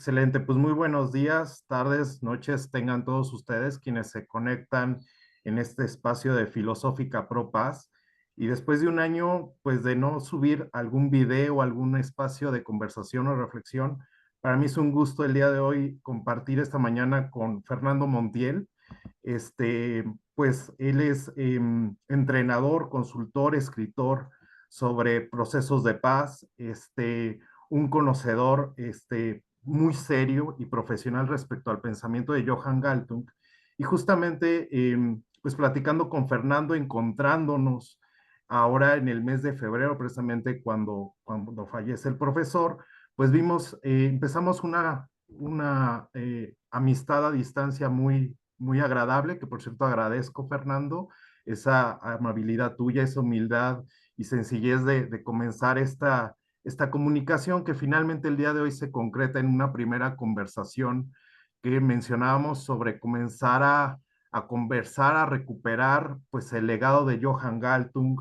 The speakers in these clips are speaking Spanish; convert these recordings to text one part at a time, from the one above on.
Excelente, pues muy buenos días, tardes, noches tengan todos ustedes quienes se conectan en este espacio de Filosófica Pro Paz. Y después de un año, pues de no subir algún video o algún espacio de conversación o reflexión, para mí es un gusto el día de hoy compartir esta mañana con Fernando Montiel. Este, pues él es entrenador, consultor, escritor sobre procesos de paz, un conocedor muy serio y profesional respecto al pensamiento de Johann Galtung. Y justamente, pues platicando con Fernando, encontrándonos ahora en el mes de febrero, precisamente cuando fallece el profesor, pues empezamos una amistad a distancia muy agradable, que por cierto agradezco, Fernando, esa amabilidad tuya, esa humildad y sencillez de comenzar esta comunicación que finalmente el día de hoy se concreta en una primera conversación que mencionábamos sobre comenzar a conversar, a recuperar pues el legado de Johann Galtung,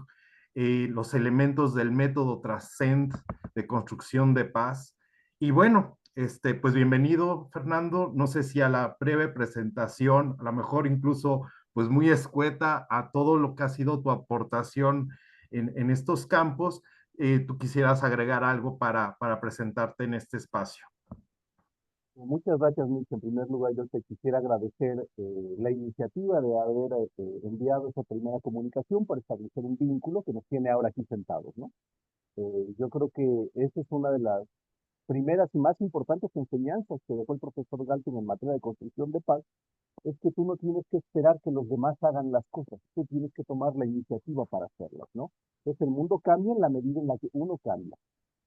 los elementos del método Trascend de construcción de paz. Y bueno, pues bienvenido, Fernando. No sé si a la breve presentación, a lo mejor incluso pues muy escueta a todo lo que ha sido tu aportación en estos campos, tú quisieras agregar algo para presentarte en este espacio. Muchas gracias, Mitch. En primer lugar, yo te quisiera agradecer la iniciativa de haber enviado esa primera comunicación para establecer un vínculo que nos tiene ahora aquí sentados, ¿no? Yo creo que esa es una de las primeras y más importantes enseñanzas que dejó el profesor Galton en materia de construcción de paz, es que tú no tienes que esperar que los demás hagan las cosas, tú tienes que tomar la iniciativa para hacerlas, ¿no? Entonces el mundo cambia en la medida en la que uno cambia.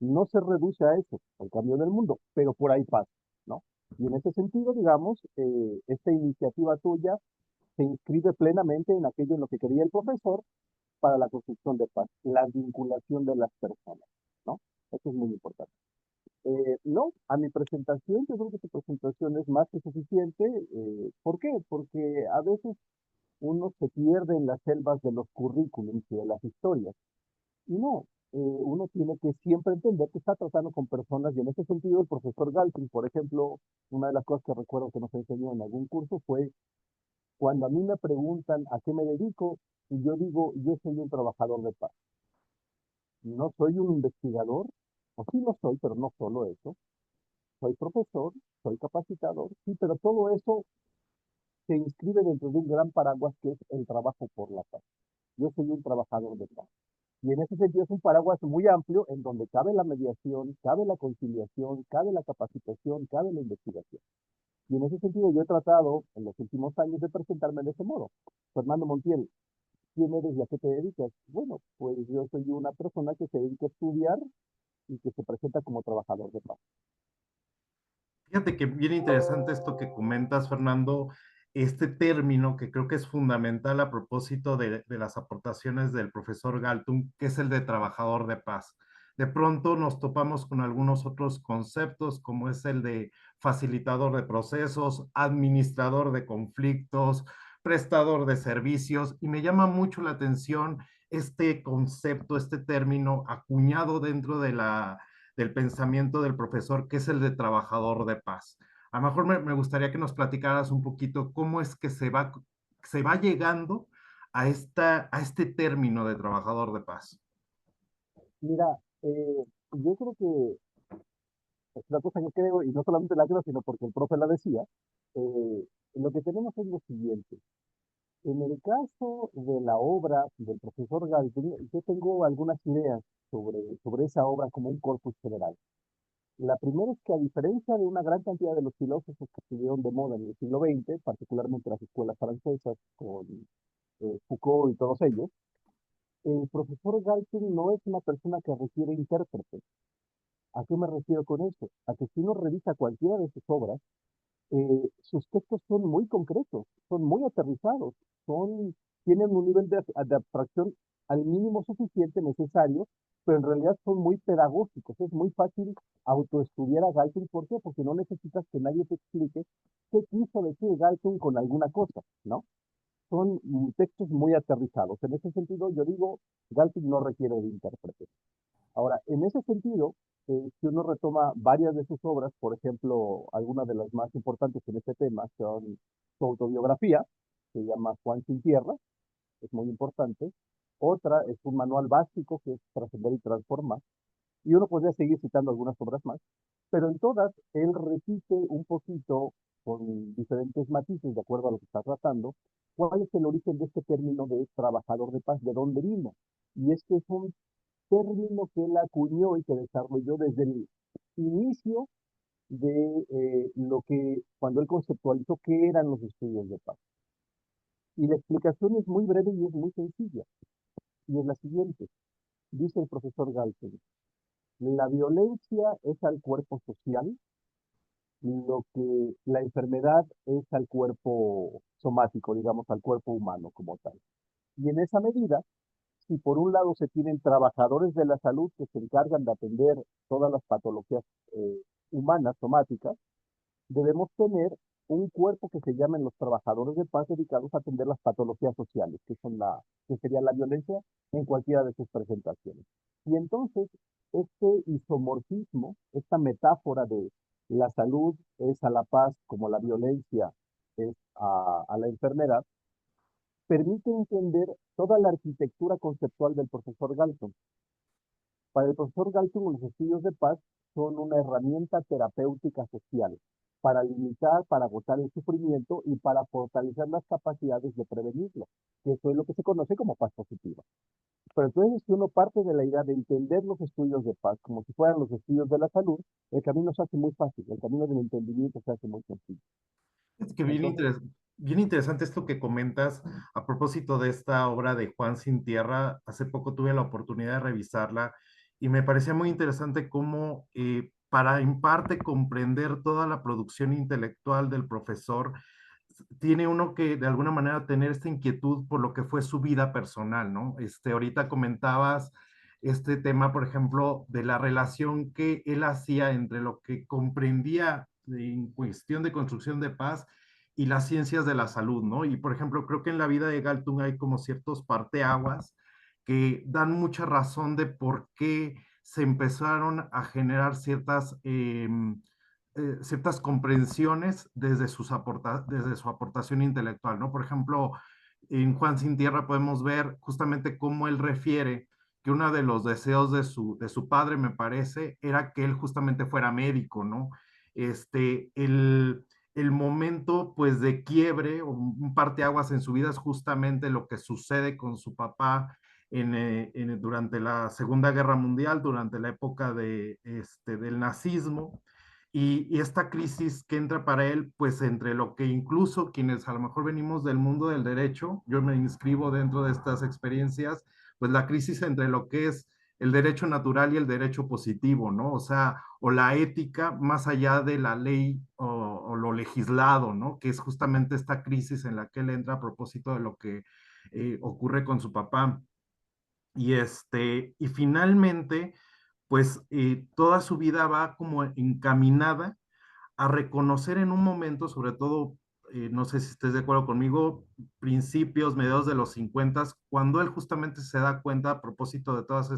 No se reduce a eso, al cambio del mundo, pero por ahí pasa, ¿no? Y en ese sentido, digamos, esta iniciativa tuya se inscribe plenamente en aquello en lo que quería el profesor para la construcción de paz, la vinculación de las personas, ¿no? Eso es muy importante. No, a mi presentación, yo creo que tu presentación es más que suficiente. ¿Por qué? Porque a veces uno se pierde en las selvas de los currículums y de las historias. Y no, uno tiene que siempre entender que está tratando con personas, y en ese sentido el profesor Galton, por ejemplo, una de las cosas que recuerdo que nos enseñó en algún curso fue cuando a mí me preguntan a qué me dedico, y yo digo, yo soy un trabajador de paz. No soy un investigador, o sí lo soy, pero no solo eso. Soy profesor, soy capacitador, sí, pero todo eso se inscribe dentro de un gran paraguas que es el trabajo por la paz. Yo soy un trabajador de paz. Y en ese sentido es un paraguas muy amplio en donde cabe la mediación, cabe la conciliación, cabe la capacitación, cabe la investigación. Y en ese sentido yo he tratado en los últimos años de presentarme de ese modo. Fernando Montiel, ¿quién eres y a qué te dedicas? Bueno, pues yo soy una persona que se dedica a estudiar y que se presenta como trabajador de paz. Fíjate que bien interesante esto que comentas, Fernando, este término que creo que es fundamental a propósito de las aportaciones del profesor Galtung, que es el de trabajador de paz. De pronto nos topamos con algunos otros conceptos, como es el de facilitador de procesos, administrador de conflictos, prestador de servicios, y me llama mucho la atención este concepto, este término acuñado dentro del pensamiento del profesor, que es el de trabajador de paz. A lo mejor me gustaría que nos platicaras un poquito cómo es que se va llegando a este término de trabajador de paz. Mira, yo creo que es una cosa que creo, y no solamente la creo, sino porque el profe la decía, lo que tenemos es lo siguiente. En el caso de la obra del profesor Galton, yo tengo algunas ideas sobre esa obra como un corpus general. La primera es que a diferencia de una gran cantidad de los filósofos que estuvieron de moda en el siglo XX, particularmente las escuelas francesas con Foucault y todos ellos, el profesor Galton no es una persona que requiere intérprete. ¿A qué me refiero con eso? A que si uno revisa cualquiera de sus obras, sus textos son muy concretos, son muy aterrizados, tienen un nivel de abstracción al mínimo suficiente necesario, pero en realidad son muy pedagógicos. Es muy fácil autoestudiar a Galton. ¿Por qué? Porque no necesitas que nadie te explique qué quiso decir Galton con alguna cosa, ¿no? Son textos muy aterrizados. En ese sentido, yo digo, Galton no requiere de intérprete. Ahora, en ese sentido, si uno retoma varias de sus obras, por ejemplo, algunas de las más importantes en este tema son su autobiografía, se llama Juan sin Tierra, es muy importante. Otra es un manual básico que es Trascender y Transformar. Y uno podría seguir citando algunas obras más, pero en todas él repite un poquito, con diferentes matices de acuerdo a lo que está tratando, cuál es el origen de este término de trabajador de paz, de dónde vino. Y es que es un término que él acuñó y que desarrolló desde el inicio de lo que, cuando él conceptualizó qué eran los estudios de paz. Y la explicación es muy breve y es muy sencilla. Y es la siguiente. Dice el profesor Galton, la violencia es al cuerpo social lo que la enfermedad es al cuerpo somático, digamos, al cuerpo humano como tal. Y en esa medida, si por un lado se tienen trabajadores de la salud que se encargan de atender todas las patologías humanas, somáticas, debemos tener un cuerpo que se llamen los trabajadores de paz dedicados a atender las patologías sociales, que sería la violencia en cualquiera de sus presentaciones. Y entonces, este isomorfismo, esta metáfora de la salud es a la paz como la violencia es a la enfermedad, permite entender toda la arquitectura conceptual del profesor Galton. Para el profesor Galton, los estudios de paz son una herramienta terapéutica social para limitar, para agotar el sufrimiento y para fortalecer las capacidades de prevenirlo, que eso es lo que se conoce como paz positiva. Pero entonces, si uno parte de la idea de entender los estudios de paz como si fueran los estudios de la salud, el camino se hace muy fácil, el camino del entendimiento se hace muy sencillo. Es que Entonces, bien interesante esto que comentas a propósito de esta obra de Juan Sin Tierra. Hace poco tuve la oportunidad de revisarla y me parecía muy interesante cómo para en parte comprender toda la producción intelectual del profesor, tiene uno que de alguna manera tener esta inquietud por lo que fue su vida personal, ¿no? Ahorita comentabas este tema, por ejemplo, de la relación que él hacía entre lo que comprendía en cuestión de construcción de paz y las ciencias de la salud, ¿no? Y por ejemplo, creo que en la vida de Galtung hay como ciertos parteaguas que dan mucha razón de por qué se empezaron a generar ciertas comprensiones desde su aportación intelectual, ¿no? Por ejemplo, en Juan Sin Tierra podemos ver justamente cómo él refiere que uno de los deseos de su padre, me parece, era que él justamente fuera médico, ¿no? El momento, pues, de quiebre o un parteaguas en su vida es justamente lo que sucede con su papá durante la Segunda Guerra Mundial, durante la época del nazismo, y esta crisis que entra para él, pues entre lo que incluso quienes a lo mejor venimos del mundo del derecho, yo me inscribo dentro de estas experiencias, pues la crisis entre lo que es el derecho natural y el derecho positivo, ¿no? O sea, o la ética más allá de la ley o lo legislado, ¿no? Que es justamente esta crisis en la que él entra a propósito de lo que ocurre con su papá. Y finalmente, pues toda su vida va como encaminada a reconocer en un momento, sobre todo, no sé si estés de acuerdo conmigo, principios, mediados de los 50, cuando él justamente se da cuenta a propósito de todos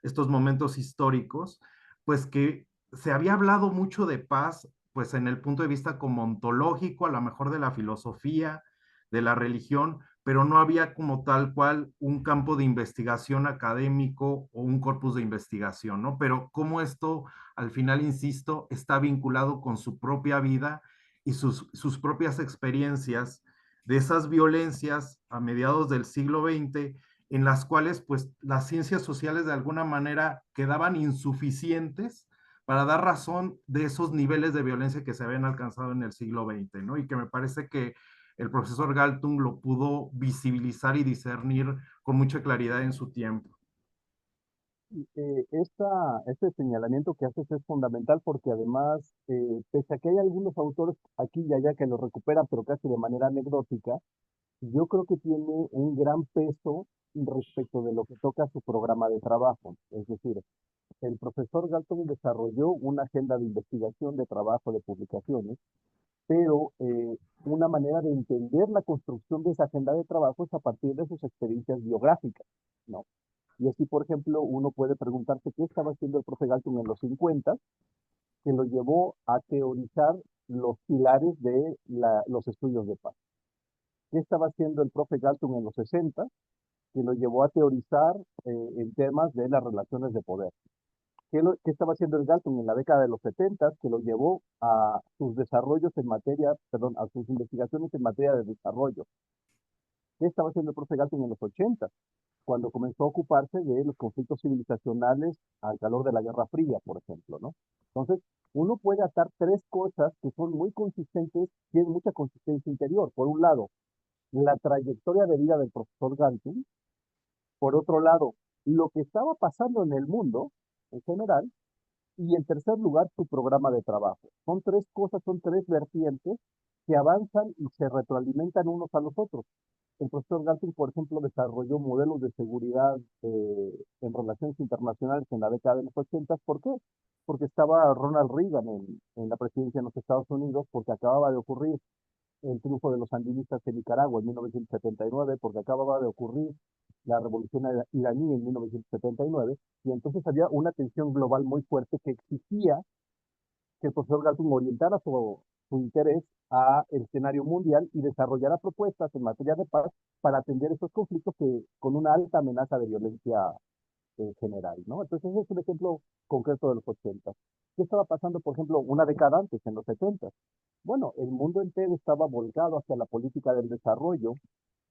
estos momentos históricos, pues que se había hablado mucho de paz, pues en el punto de vista como ontológico, a lo mejor de la filosofía, de la religión, pero no había como tal cual un campo de investigación académico o un corpus de investigación, ¿no? Pero cómo esto, al final, insisto, está vinculado con su propia vida y sus propias experiencias de esas violencias a mediados del siglo XX, en las cuales pues las ciencias sociales de alguna manera quedaban insuficientes para dar razón de esos niveles de violencia que se habían alcanzado en el siglo XX, ¿no? Y que me parece que el profesor Galtung lo pudo visibilizar y discernir con mucha claridad en su tiempo. este señalamiento que haces es fundamental porque además, pese a que hay algunos autores aquí y allá que lo recuperan, pero casi de manera anecdótica, yo creo que tiene un gran peso respecto de lo que toca su programa de trabajo. Es decir, el profesor Galton desarrolló una agenda de investigación, de trabajo, de publicaciones, pero una manera de entender la construcción de esa agenda de trabajo es a partir de sus experiencias biográficas, ¿no? Y así, por ejemplo, uno puede preguntarse qué estaba haciendo el profe Galton en los 50, que lo llevó a teorizar los pilares de los estudios de paz. ¿Qué estaba haciendo el profe Galton en los 60? Que lo llevó a teorizar en temas de las relaciones de poder. ¿Qué estaba haciendo el Galton en la década de los 70? Que lo llevó a sus desarrollos en materia, perdón, a sus investigaciones en materia de desarrollo. ¿Qué estaba haciendo el profe Galton en los 80? Cuando comenzó a ocuparse de los conflictos civilizacionales al calor de la Guerra Fría, por ejemplo, ¿no? Entonces, uno puede atar tres cosas que son muy consistentes, tienen mucha consistencia interior. Por un lado, la trayectoria de vida del profesor Galton. Por otro lado, lo que estaba pasando en el mundo en general. Y en tercer lugar, su programa de trabajo. Son tres cosas, son tres vertientes que avanzan y se retroalimentan unos a los otros. El profesor Galton, por ejemplo, desarrolló modelos de seguridad en relaciones internacionales en la década de los 80. ¿Por qué? Porque estaba Ronald Reagan en la presidencia de los Estados Unidos, porque acababa de ocurrir el triunfo de los sandinistas en Nicaragua en 1979, porque acababa de ocurrir la revolución iraní en 1979, y entonces había una tensión global muy fuerte que exigía que el profesor Galtung orientara su interés a el escenario mundial y desarrollara propuestas en materia de paz para atender esos conflictos que, con una alta amenaza de violencia general, ¿no? Entonces, ese es un ejemplo concreto de los 80. ¿Qué estaba pasando, por ejemplo, una década antes, en los 70? Bueno, el mundo entero estaba volcado hacia la política del desarrollo,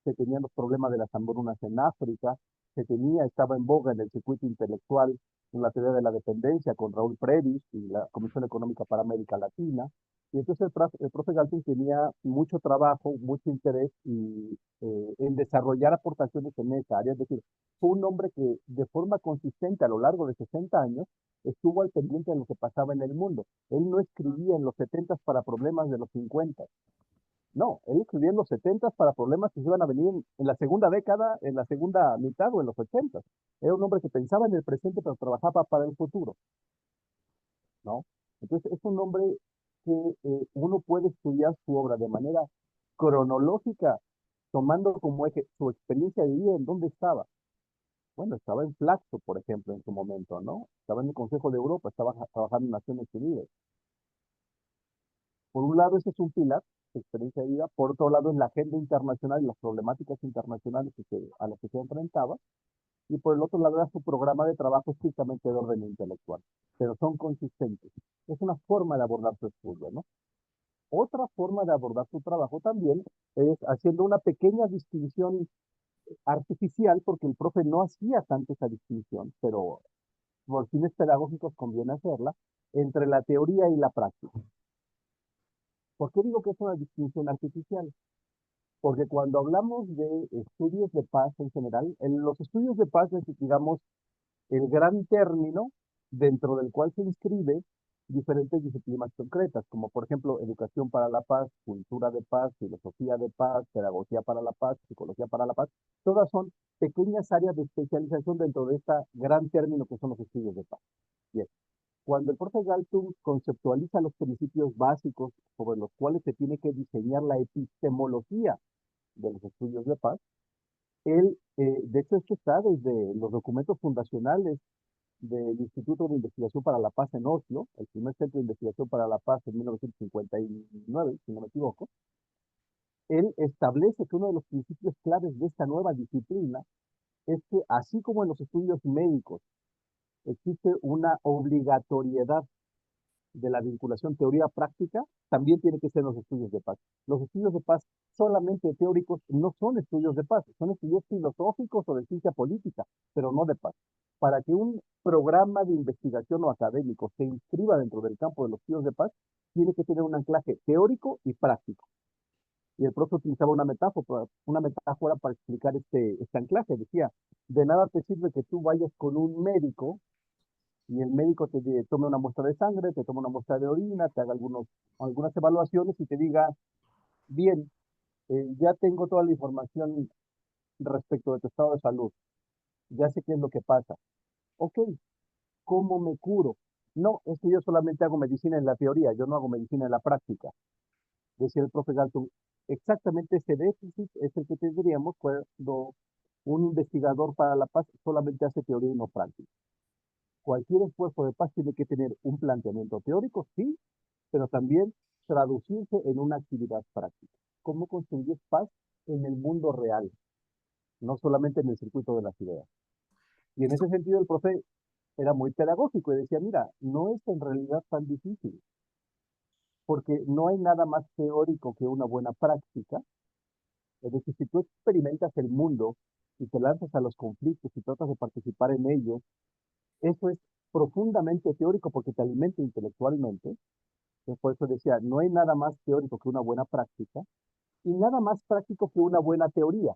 se tenían los problemas de las hambrunas en África, estaba en boga en el circuito intelectual en la teoría de la dependencia con Raúl Previs y la Comisión Económica para América Latina. Y entonces el profe Galton tenía mucho trabajo, mucho interés en desarrollar aportaciones en esa área. Es decir, fue un hombre que de forma consistente a lo largo de 60 años estuvo al pendiente de lo que pasaba en el mundo. Él no escribía en los 70 para problemas de los 50. No, él escribía en los 70 para problemas que se iban a venir en la segunda década, en la segunda mitad o en los 80. Era un hombre que pensaba en el presente, pero trabajaba para el futuro, ¿no? Entonces, es un hombre que uno puede estudiar su obra de manera cronológica, tomando como eje su experiencia de vida, en dónde estaba. Bueno, estaba en Flaxo, por ejemplo, en su momento, ¿no? Estaba en el Consejo de Europa, estaba trabajando en Naciones Unidas. Por un lado, ese es un pilar, su experiencia de vida. Por otro lado, en la agenda internacional y las problemáticas internacionales a las que se enfrentaba. Y por el otro lado, era su programa de trabajo estrictamente de orden intelectual. Pero son consistentes. Es una forma de abordar su estudio, ¿no? Otra forma de abordar su trabajo también es haciendo una pequeña distinción artificial, porque el profe no hacía tanto esa distinción, pero por fines pedagógicos conviene hacerla, entre la teoría y la práctica. ¿Por qué digo que es una distinción artificial? Porque cuando hablamos de estudios de paz en general, en los estudios de paz es, digamos, el gran término dentro del cual se inscribe diferentes disciplinas concretas, como por ejemplo educación para la paz, cultura de paz, filosofía de paz, pedagogía para la paz, psicología para la paz. Todas son pequeñas áreas de especialización dentro de este gran término que son los estudios de paz. Bien, cuando el profe Galtung conceptualiza los principios básicos sobre los cuales se tiene que diseñar la epistemología de los estudios de paz, de hecho, esto está desde los documentos fundacionales del Instituto de Investigación para la Paz en Oslo, el primer centro de investigación para la paz en 1959, si no me equivoco. Él establece que uno de los principios claves de esta nueva disciplina es que, así como en los estudios médicos existe una obligatoriedad de la vinculación teoría-práctica, también tiene que ser en los estudios de paz. Los estudios de paz solamente teóricos no son estudios de paz, son estudios filosóficos o de ciencia política, pero no de paz. Para que un programa de investigación o académico se inscriba dentro del campo de los estudios de paz, tiene que tener un anclaje teórico y práctico. Y el profe utilizaba una metáfora para explicar este anclaje. Decía, de nada te sirve que tú vayas con un médico y el médico te tome una muestra de sangre, te tome una muestra de orina, te haga algunas evaluaciones y te diga, bien, ya tengo toda la información respecto de tu estado de salud, ya sé qué es lo que pasa. Ok, ¿cómo me curo? No, es que yo solamente hago medicina en la teoría, yo no hago medicina en la práctica. Decía el profe Galton, exactamente ese déficit es el que tendríamos cuando Un investigador para la paz solamente hace teoría y no práctica. Cualquier esfuerzo de paz tiene que tener un planteamiento teórico, sí, pero también traducirse en una actividad práctica. ¿Cómo construir paz en el mundo real? No solamente en el circuito de las ideas. Y en ese sentido el profe era muy pedagógico y decía, mira, no es en realidad tan difícil, porque no hay nada más teórico que una buena práctica. Es decir, si tú experimentas el mundo y te lanzas a los conflictos y tratas de participar en ellos, eso es profundamente teórico porque te alimenta intelectualmente. Entonces, por eso decía, no hay nada más teórico que una buena práctica y nada más práctico que una buena teoría.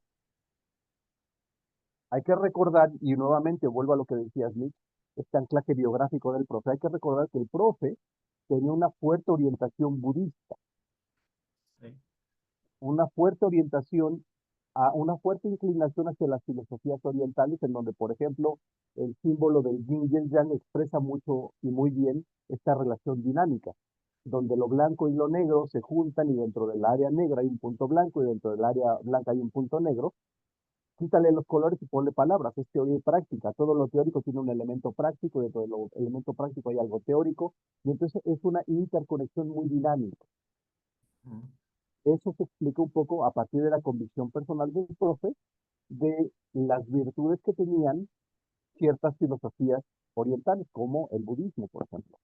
Hay que recordar, y nuevamente vuelvo a lo que decías, Nick, este anclaje biográfico del profe, hay que recordar que el profe tenía una fuerte orientación budista, Sí. una fuerte orientación, una fuerte inclinación hacia las filosofías orientales, en donde, por ejemplo, el símbolo del yin y el yang expresa mucho y muy bien esta relación dinámica, donde lo blanco y lo negro se juntan y dentro del área negra hay un punto blanco y dentro del área blanca hay un punto negro. Quítale los colores y ponle palabras, es teoría y práctica. Todo lo teórico tiene un elemento práctico, dentro del elemento práctico hay algo teórico, y entonces es una interconexión muy dinámica. Mm. Eso se explica un poco a partir de la convicción personal del profe de las virtudes que tenían ciertas filosofías orientales, como el budismo, por ejemplo,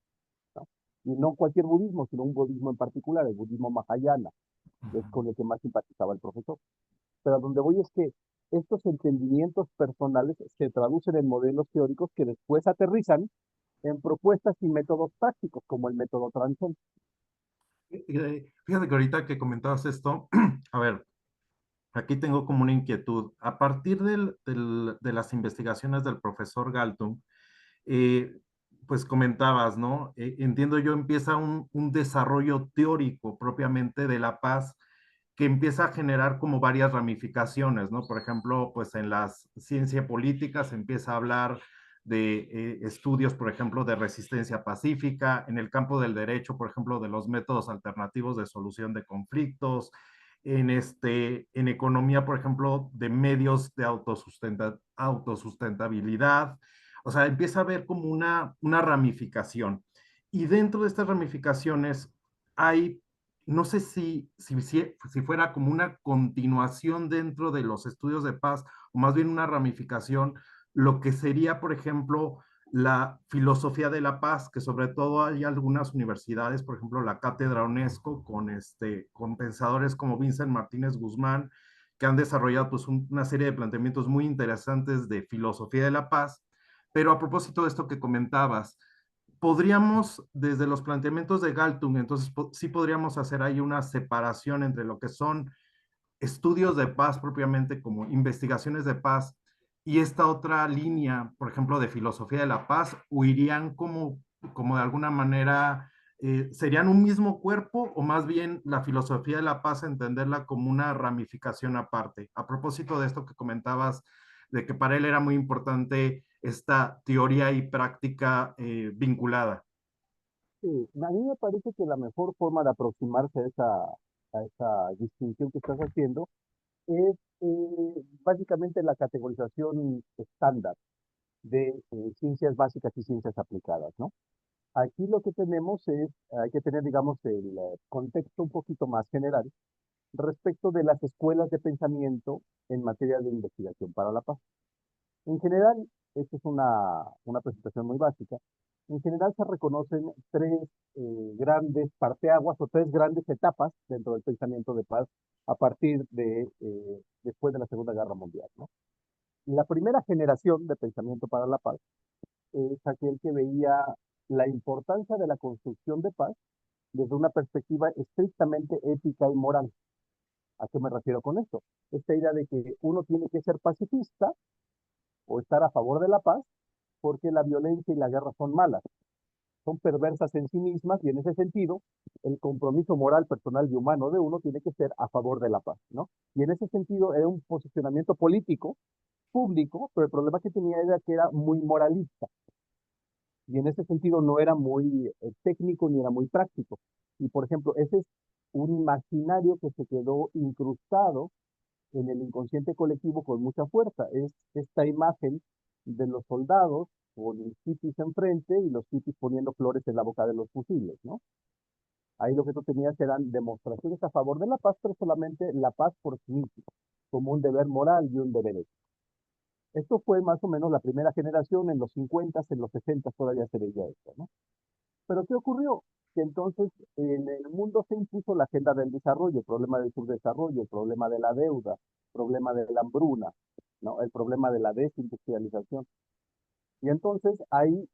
¿no? Y no cualquier budismo, sino un budismo en particular, el budismo mahayana, que es Ujú. con el que más simpatizaba el profesor. Pero a donde voy es que estos entendimientos personales se traducen en modelos teóricos que después aterrizan en propuestas y métodos prácticos, como el método Transcend. Fíjate que ahorita que comentabas esto, a ver, aquí tengo como una inquietud. A partir de las investigaciones del profesor Galtung, eh, pues comentabas, ¿no? Entiendo yo, empieza un desarrollo teórico propiamente de la paz que empieza a generar como varias ramificaciones, ¿no? Por ejemplo, pues en la ciencia política se empieza a hablar de estudios, por ejemplo, de resistencia pacífica, en el campo del derecho, por ejemplo, de los métodos alternativos de solución de conflictos, en economía, por ejemplo, de medios de autosustentabilidad. O sea, empieza a haber como una ramificación. Y dentro de estas ramificaciones hay, no sé si fuera como una continuación dentro de los estudios de paz, o más bien una ramificación, lo que sería, por ejemplo, la filosofía de la paz, que sobre todo hay algunas universidades, por ejemplo, la Cátedra UNESCO, con pensadores como Vincent Martínez Guzmán, que han desarrollado pues una serie de planteamientos muy interesantes de filosofía de la paz. Pero a propósito de esto que comentabas, podríamos, desde los planteamientos de Galtung, entonces sí podríamos hacer ahí una separación entre lo que son estudios de paz propiamente, como investigaciones de paz, y esta otra línea, por ejemplo, de filosofía de la paz, o irían como de alguna manera, serían un mismo cuerpo, o más bien la filosofía de la paz, entenderla como una ramificación aparte. A propósito de esto que comentabas, de que para él era muy importante esta teoría y práctica vinculada. Sí, a mí me parece que la mejor forma de aproximarse a esa distinción que estás haciendo es básicamente la categorización estándar de ciencias básicas y ciencias aplicadas, ¿no? Aquí lo que tenemos es, hay que tener, digamos, el contexto un poquito más general respecto de las escuelas de pensamiento en materia de investigación para la paz. En general, esta es una presentación muy básica. En general se reconocen tres grandes parteaguas o tres grandes etapas dentro del pensamiento de paz a partir de después de la Segunda Guerra Mundial, ¿no? La primera generación de pensamiento para la paz es aquel que veía la importancia de la construcción de paz desde una perspectiva estrictamente ética y moral. ¿A qué me refiero con esto? Esta idea de que uno tiene que ser pacifista o estar a favor de la paz porque la violencia y la guerra son malas, son perversas en sí mismas y en ese sentido el compromiso moral, personal y humano de uno tiene que ser a favor de la paz, ¿no? Y en ese sentido era un posicionamiento político, público, pero el problema que tenía era que era muy moralista y en ese sentido no era muy técnico ni era muy práctico. Y por ejemplo, ese es un imaginario que se quedó incrustado en el inconsciente colectivo con mucha fuerza. Es esta imagen de los soldados con los hippies enfrente y los hippies poniendo flores en la boca de los fusiles, ¿no? Ahí lo que tú tenías eran demostraciones a favor de la paz, pero solamente la paz por sí misma, como un deber moral y un deber ético. Esto fue más o menos la primera generación, en los 50, en los 60 todavía se veía esto, ¿no? Pero ¿qué ocurrió? Que entonces en el mundo se impuso la agenda del desarrollo, el problema del subdesarrollo, el problema de la deuda, el problema de la hambruna, ¿no? El problema de la desindustrialización. Y entonces ahí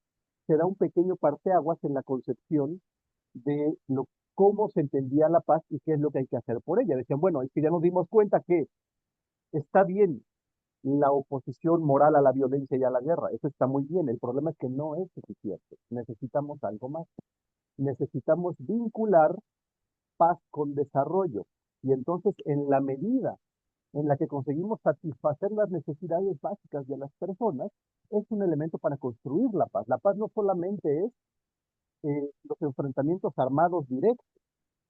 se da un pequeño parteaguas en la concepción de cómo se entendía la paz y qué es lo que hay que hacer por ella. Decían, bueno, es que ya nos dimos cuenta que está bien la oposición moral a la violencia y a la guerra, eso está muy bien, el problema es que no es suficiente, necesitamos algo más, necesitamos vincular paz con desarrollo. Y entonces, en la medida en la que conseguimos satisfacer las necesidades básicas de las personas, es un elemento para construir la paz. La paz no solamente es los enfrentamientos armados directos,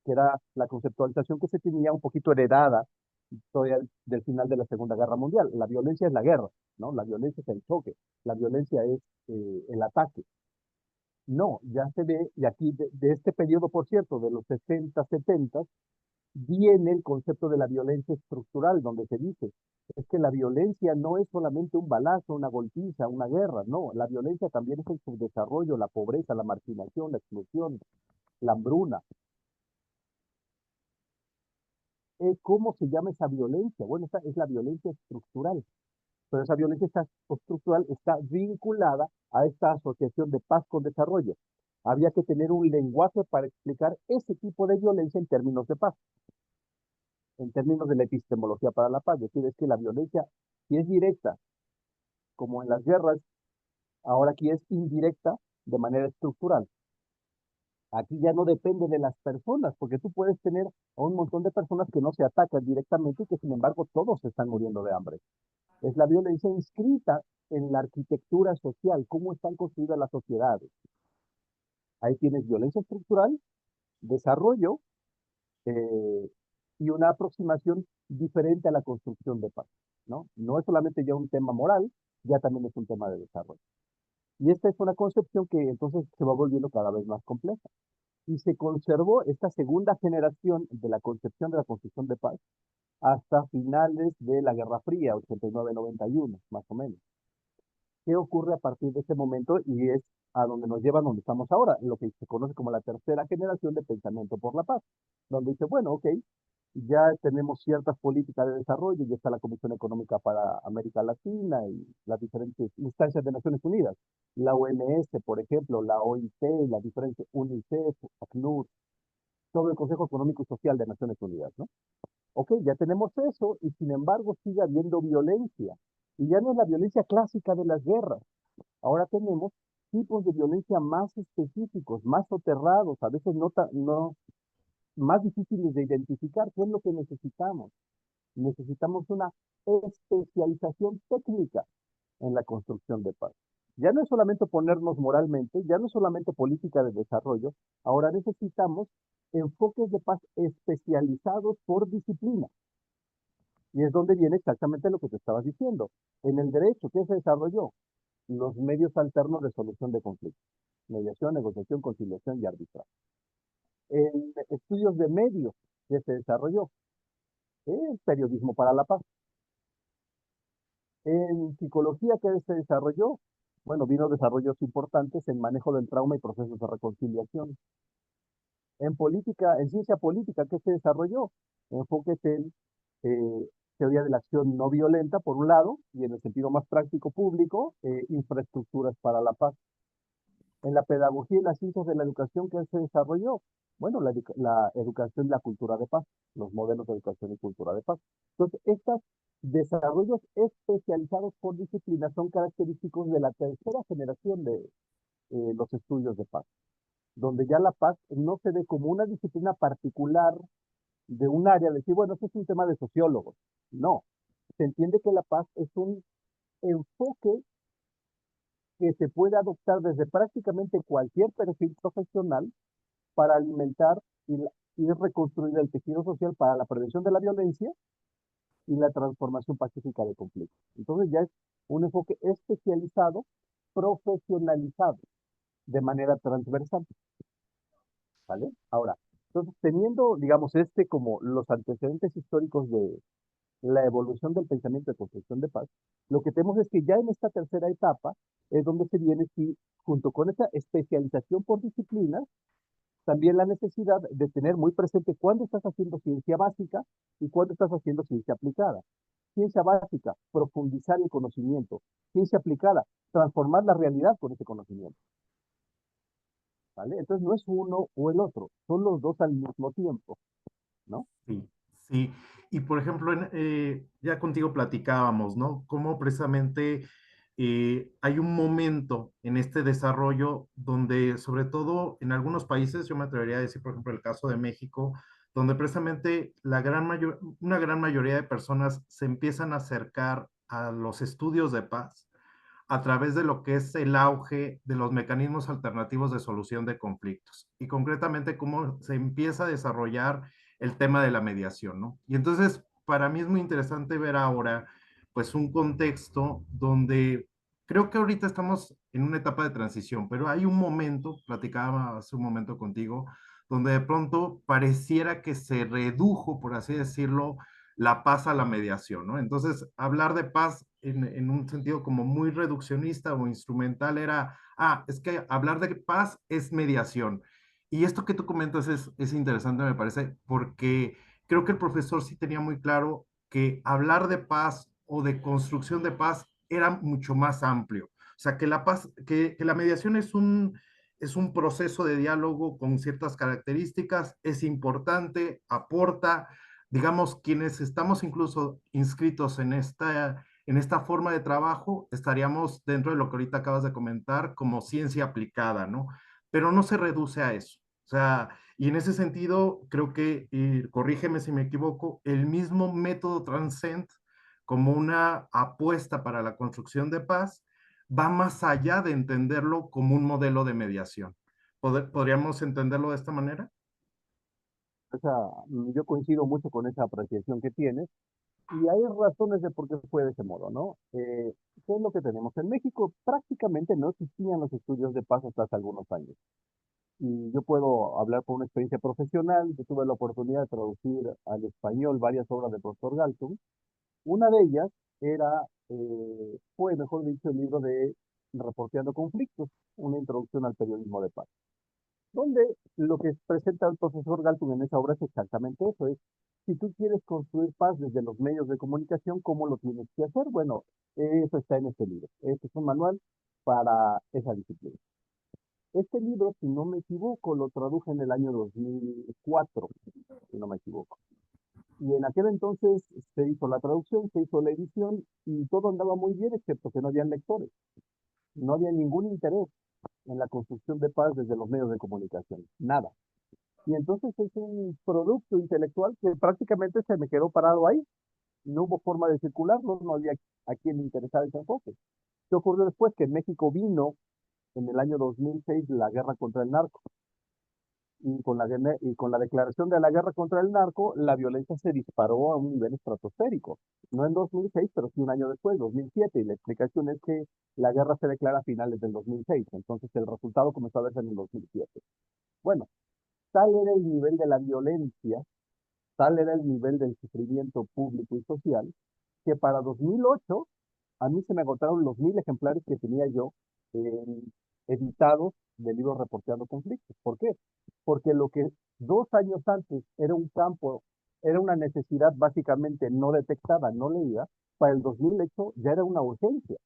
que era la conceptualización que se tenía un poquito heredada todavía del final de la Segunda Guerra Mundial. La violencia es la guerra, ¿no? La violencia es el choque, la violencia es el ataque. No, ya se ve, y aquí de este periodo, por cierto, de los 60, 70, viene el concepto de la violencia estructural, donde se dice, es que la violencia no es solamente un balazo, una golpiza, una guerra, no, la violencia también es el subdesarrollo, la pobreza, la marginación, la exclusión, la hambruna. ¿Cómo se llama esa violencia? Bueno, esa es la violencia estructural, pero esa violencia estructural está vinculada a esta asociación de paz con desarrollo. Había que tener un lenguaje para explicar ese tipo de violencia en términos de paz, en términos de la epistemología para la paz. Es decir, es que la violencia, si es directa, como en las guerras, ahora aquí es indirecta de manera estructural. Aquí ya no depende de las personas, porque tú puedes tener a un montón de personas que no se atacan directamente y que sin embargo todos se están muriendo de hambre. Es la violencia inscrita en la arquitectura social, cómo están construidas las sociedades. Ahí tienes violencia estructural, desarrollo eh, y una aproximación diferente a la construcción de paz, ¿no? No es solamente ya un tema moral, ya también es un tema de desarrollo. Y esta es una concepción que entonces se va volviendo cada vez más compleja. Y se conservó esta segunda generación de la concepción de la construcción de paz hasta finales de la Guerra Fría, 89-91, más o menos. ¿Qué ocurre a partir de ese momento? Y es a donde nos lleva donde estamos ahora, lo que se conoce como la tercera generación de pensamiento por la paz, donde dice, bueno, ok, ya tenemos ciertas políticas de desarrollo, ya está la Comisión Económica para América Latina y las diferentes instancias de Naciones Unidas, la OMS, por ejemplo, la OIT, las diferentes UNICEF, ACNUR, todo el Consejo Económico y Social de Naciones Unidas, ¿no? Ok, ya tenemos eso y sin embargo sigue habiendo violencia. Y ya no es la violencia clásica de las guerras. Ahora tenemos tipos de violencia más específicos, más soterrados, a veces no más difíciles de identificar. ¿Qué es lo que necesitamos? Necesitamos una especialización técnica en la construcción de paz. Ya no es solamente ponernos moralmente, ya no es solamente política de desarrollo, ahora necesitamos enfoques de paz especializados por disciplina. Y es donde viene exactamente lo que te estabas diciendo. En el derecho, ¿qué se desarrolló? Los medios alternos de solución de conflictos. Mediación, negociación, conciliación y arbitraje. En estudios de medios, ¿qué se desarrolló? El periodismo para la paz. En psicología, ¿qué se desarrolló? Bueno, vino desarrollos importantes en manejo del trauma y procesos de reconciliación. En política, en ciencia política, ¿qué se desarrolló? Enfoques en eh, teoría de la acción no violenta, por un lado, y en el sentido más práctico público, infraestructuras para la paz. En la pedagogía y las ciencias de la educación, ¿qué se desarrolló? Bueno, la educación y la cultura de paz, los modelos de educación y cultura de paz. Entonces, estos desarrollos especializados por disciplina son característicos de la tercera generación de los estudios de paz, donde ya la paz no se ve como una disciplina particular de un área, de decir, bueno, este es un tema de sociólogos. No, se entiende que la paz es un enfoque que se puede adoptar desde prácticamente cualquier perfil profesional para alimentar y reconstruir el tejido social para la prevención de la violencia y la transformación pacífica de conflictos. Entonces ya es un enfoque especializado, profesionalizado, de manera transversal, ¿vale? Ahora, entonces teniendo, digamos, como los antecedentes históricos de la evolución del pensamiento de construcción de paz, lo que tenemos es que ya en esta tercera etapa es donde se viene, sí, junto con esa especialización por disciplinas, también la necesidad de tener muy presente cuándo estás haciendo ciencia básica y cuándo estás haciendo ciencia aplicada. Ciencia básica, profundizar el conocimiento. Ciencia aplicada, transformar la realidad con ese conocimiento. ¿Vale? Entonces no es uno o el otro, son los dos al mismo tiempo, ¿no? Sí, sí. Y por ejemplo, ya contigo platicábamos, ¿no? Cómo precisamente hay un momento en este desarrollo donde, sobre todo en algunos países, yo me atrevería a decir, por ejemplo, el caso de México, donde precisamente una gran mayoría de personas se empiezan a acercar a los estudios de paz a través de lo que es el auge de los mecanismos alternativos de solución de conflictos y concretamente cómo se empieza a desarrollar el tema de la mediación, ¿no? Y entonces, para mí es muy interesante ver ahora, pues, un contexto donde creo que ahorita estamos en una etapa de transición, pero hay un momento, platicaba hace un momento contigo, donde de pronto pareciera que se redujo, por así decirlo, la paz a la mediación, ¿no? Entonces, hablar de paz en un sentido como muy reduccionista o instrumental era, es que hablar de paz es mediación. Y esto que tú comentas es interesante, me parece, porque creo que el profesor sí tenía muy claro que hablar de paz o de construcción de paz era mucho más amplio. O sea, que la paz, que la mediación es un proceso de diálogo con ciertas características, es importante, aporta, digamos, quienes estamos incluso inscritos en esta forma de trabajo, estaríamos dentro de lo que ahorita acabas de comentar como ciencia aplicada, ¿no? Pero no se reduce a eso. O sea, y en ese sentido, creo que, y corrígeme si me equivoco, el mismo método Transcend como una apuesta para la construcción de paz va más allá de entenderlo como un modelo de mediación. ¿Podríamos entenderlo de esta manera? Yo coincido mucho con esa apreciación que tienes y hay razones de por qué fue de ese modo, ¿no? ¿Qué es lo que tenemos? En México prácticamente no existían los estudios de paz hasta hace algunos años. Y yo puedo hablar por una experiencia profesional. Yo tuve la oportunidad de traducir al español varias obras del profesor Galton. Una de ellas fue, mejor dicho, el libro de Reporteando Conflictos, una introducción al periodismo de paz, donde lo que presenta el profesor Galton en esa obra es exactamente eso, es si tú quieres construir paz desde los medios de comunicación, ¿cómo lo tienes que hacer? Bueno, eso está en este libro. Este es un manual para esa disciplina. Este libro, si no me equivoco, lo traduje en el año 2004, si no me equivoco. Y en aquel entonces se hizo la traducción, se hizo la edición y todo andaba muy bien, excepto que no habían lectores. No había ningún interés en la construcción de paz desde los medios de comunicación. Nada. Y entonces es un producto intelectual que prácticamente se me quedó parado ahí. No hubo forma de circularlo, no había a quien le interesara ese enfoque. ¿Qué ocurrió después? Que en México vino en el año 2006 la guerra contra el narco. Y con la declaración de la guerra contra el narco, la violencia se disparó a un nivel estratosférico. No en 2006, pero sí un año después, 2007. Y la explicación es que la guerra se declara a finales del 2006. Entonces el resultado comenzó a verse en el 2007. Bueno, tal era el nivel de la violencia, tal era el nivel del sufrimiento público y social, que para 2008 a mí se me agotaron los 1000 ejemplares que tenía yo eh, editados del libro Reporteando Conflictos. ¿Por qué? Porque lo que 2 años antes era un campo, era una necesidad básicamente no detectada, no leída, para el 2008 ya era una urgencia.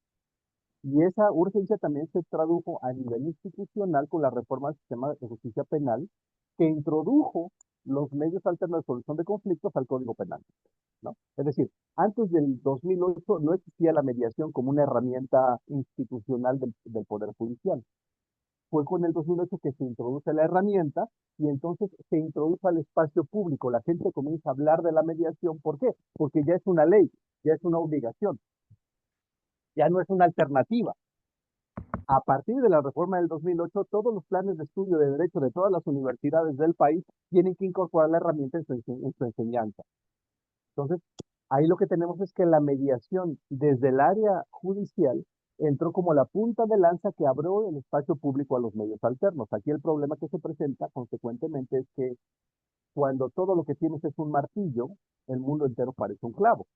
Y esa urgencia también se tradujo a nivel institucional con la reforma del sistema de justicia penal, que introdujo los medios alternos de solución de conflictos al Código Penal, ¿no? Es decir, antes del 2008 no existía la mediación como una herramienta institucional del Poder Judicial. Fue con el 2008 que se introduce la herramienta y entonces se introduce al espacio público. La gente comienza a hablar de la mediación. ¿Por qué? Porque ya es una ley, ya es una obligación, ya no es una alternativa. A partir de la reforma del 2008, todos los planes de estudio de derecho de todas las universidades del país tienen que incorporar la herramienta en su enseñanza. Entonces, Ahí lo que tenemos es que la mediación desde el área judicial entró como la punta de lanza que abrió el espacio público a los medios alternos. Aquí el problema que se presenta consecuentemente es que cuando todo lo que tienes es un martillo, el mundo entero parece un clavo.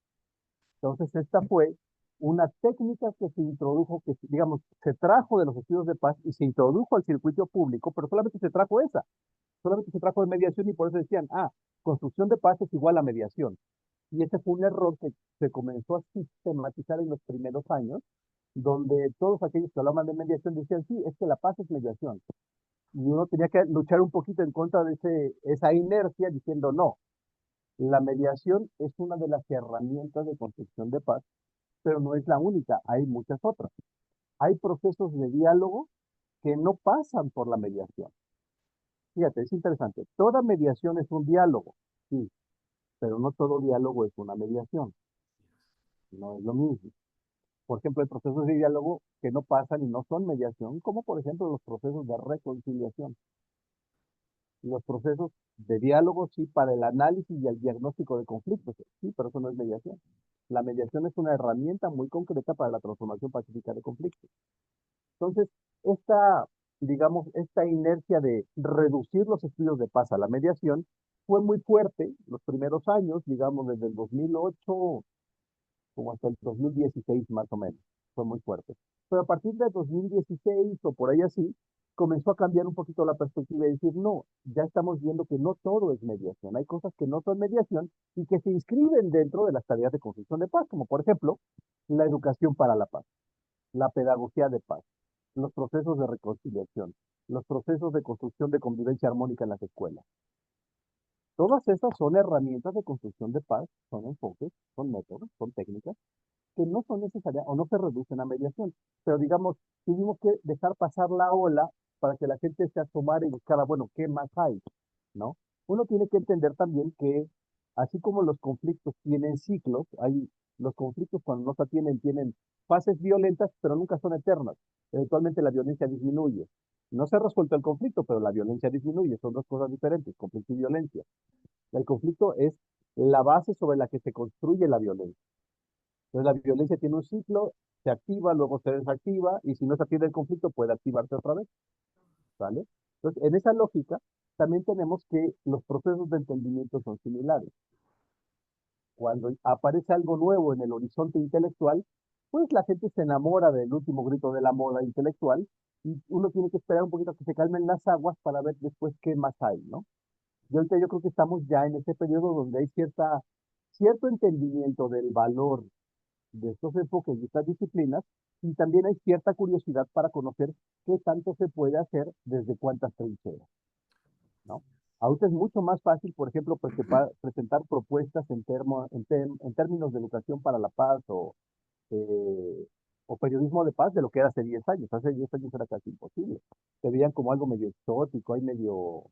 Entonces, esta fue una técnica que se introdujo, que digamos, se trajo de los estudios de paz y se introdujo al circuito público, pero solamente se trajo esa, solamente se trajo de mediación y por eso decían, construcción de paz es igual a mediación. Y ese fue un error que se comenzó a sistematizar en los primeros años, donde todos aquellos que hablaban de mediación decían, sí, es que la paz es mediación. Y uno tenía que luchar un poquito en contra de esa inercia diciendo, no, la mediación es una de las herramientas de construcción de paz, pero no es la única, hay muchas otras. Hay procesos de diálogo que no pasan por la mediación. Fíjate, es interesante. Toda mediación es un diálogo, sí, pero no todo diálogo es una mediación. No es lo mismo. Por ejemplo, hay procesos de diálogo que no pasan y no son mediación, como por ejemplo los procesos de reconciliación. Los procesos de diálogo, sí, para el análisis y el diagnóstico de conflictos, sí, pero eso no es mediación. La mediación es una herramienta muy concreta para la transformación pacífica de conflictos. Entonces, esta, digamos, esta inercia de reducir los estudios de paz a la mediación fue muy fuerte los primeros años, digamos, desde el 2008 como hasta el 2016 más o menos. Fue muy fuerte. Pero a partir de 2016 o por ahí así, comenzó a cambiar un poquito la perspectiva y decir, no, ya estamos viendo que no todo es mediación. Hay cosas que no son mediación y que se inscriben dentro de las tareas de construcción de paz, como por ejemplo la educación para la paz, la pedagogía de paz, los procesos de reconciliación, los procesos de construcción de convivencia armónica en las escuelas. Todas esas son herramientas de construcción de paz, son enfoques, son métodos, son técnicas que no son necesarias o no se reducen a mediación. Pero digamos, tuvimos que dejar pasar la ola para que la gente se asomara y buscara, bueno, ¿qué más hay? ¿No? Uno tiene que entender también que así como los conflictos tienen ciclos, los conflictos cuando no se atienden tienen fases violentas, pero nunca son eternas. Eventualmente la violencia disminuye. No se ha resuelto el conflicto, pero la violencia disminuye. Son dos cosas diferentes, conflicto y violencia. El conflicto es la base sobre la que se construye la violencia. Entonces la violencia tiene un ciclo, se activa, luego se desactiva, y si no se atiende el conflicto puede activarse otra vez, ¿vale? Entonces, en esa lógica, también tenemos que los procesos de entendimiento son similares. Cuando aparece algo nuevo en el horizonte intelectual, pues la gente se enamora del último grito de la moda intelectual, y uno tiene que esperar un poquito a que se calmen las aguas para ver después qué más hay, ¿no? Y ahorita yo creo que estamos ya en ese periodo donde hay cierto entendimiento del valor de estos enfoques y estas disciplinas, y también hay cierta curiosidad para conocer qué tanto se puede hacer desde cuántas trincheras, ¿no? Ahorita es mucho más fácil, por ejemplo, presentar propuestas en términos de educación para la paz eh, o periodismo de paz de lo que era hace 10 años. Hace 10 años era casi imposible. Se veían como algo medio exótico, hay medio